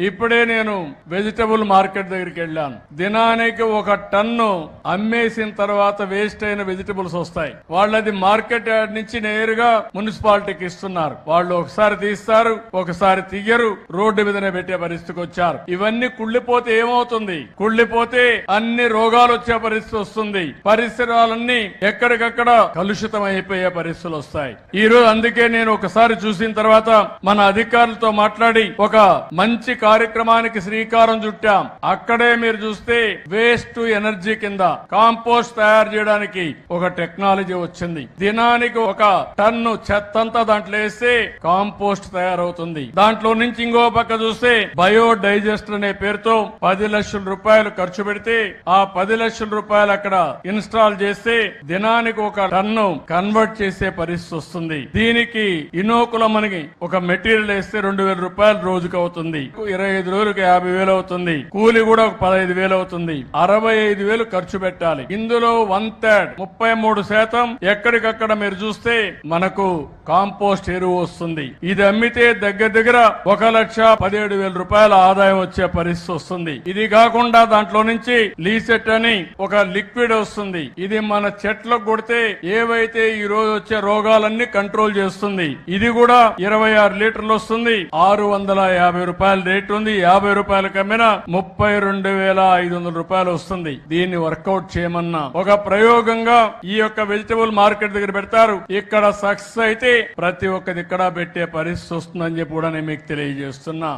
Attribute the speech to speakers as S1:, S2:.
S1: ఇప్పుడే నేను vegetable market దగ్గరికి వెళ్ళాను. దినానికి 1 టన్ను అమ్మేసిన తర్వాత వేస్ట్ అయిన వెజిటబుల్స్ వస్తాయి. వాళ్ళది మార్కెట్ యార్డ్ నుంచి నేరుగా మున్సిపాలిటీకి ఇస్తున్నారు. వాళ్ళు ఒకసారి తీస్తారు, ఒకసారి తీయరు, రోడ్డు మీదనే పెట్టే పరిస్థితికి వచ్చారు. ఇవన్నీ కుళ్ళిపోతే ఏమవుతుంది? కుళ్ళిపోతే అన్ని రోగాలు వచ్చే పరిస్థితి వస్తుంది. పరిసరాలన్నీ ఎక్కడికక్కడ కలుషితం అయిపోయే పరిస్థితులు వస్తాయి. ఈ రోజు అందుకే నేను ఒకసారి చూసిన తర్వాత మన అధికారులతో మాట్లాడి ఒక మంచి కార్యక్రమానికి శ్రీకారం చుట్టాం. అక్కడే మీరు చూస్తే వేస్ట్ టు ఎనర్జీ కింద కాంపోస్ట్ తయారు చేయడానికి ఒక టెక్నాలజీ వచ్చింది. దినానికి 1 టన్ను చెత్తంతా దాంట్లో వేస్తే కాంపోస్ట్ తయారవుతుంది. దాంట్లో నుంచి ఇంకో పక్క చూస్తే బయోడైజెస్టర్ అనే పేరుతో 10 లక్షల రూపాయలు ఖర్చు పెడితే ఆ 10 లక్షల రూపాయలు అక్కడ ఇన్స్టాల్ చేస్తే దినానికి 1 టన్ను కన్వర్ట్ చేసే పరిస్థితి వస్తుంది. దీనికి ఇనోకులం అని ఒక మెటీరియల్ వేస్తే 2000 రూపాయలు రోజుకు అవుతుంది. 25 రోజులకు 50,000 అవుతుంది. కూలి కూడా ఒక 15,000 అవుతుంది. 65,000 ఖర్చు పెట్టాలి. ఇందులో 1/3 33% ఎక్కడికక్కడ మీరు చూస్తే మనకు కాంపోస్ట్ ఎరువు వస్తుంది. ఇది అమ్మితే దగ్గర 1,17,000 రూపాయల ఆదాయం వచ్చే పరిస్థితి వస్తుంది. ఇది కాకుండా దాంట్లో నుంచి లీసెట్ అని ఒక లిక్విడ్ వస్తుంది. ఇది మన చెట్లకు కొడితే ఏవైతే ఈ రోజు వచ్చే రోగాలన్నీ కంట్రోల్ చేస్తుంది. ఇది కూడా 26 లీటర్లు వస్తుంది. 650 రూపాయల రేట్ ఉంది. 50 రూపాయలకు అమ్మినా 32,500 రూపాయలు వస్తుంది. దీన్ని వర్కౌట్ చేయమన్నా ఒక ప్రయోగంగా ఈ యొక్క వెజిటబుల్ మార్కెట్ దగ్గర పెడతారు. ఇక్కడ సక్సెస్ అయితే ప్రతి ఒక్కది ఇక్కడ పెట్టే పరిస్థితి వస్తుందని చెప్పి కూడా నేను మీకు తెలియజేస్తున్నా.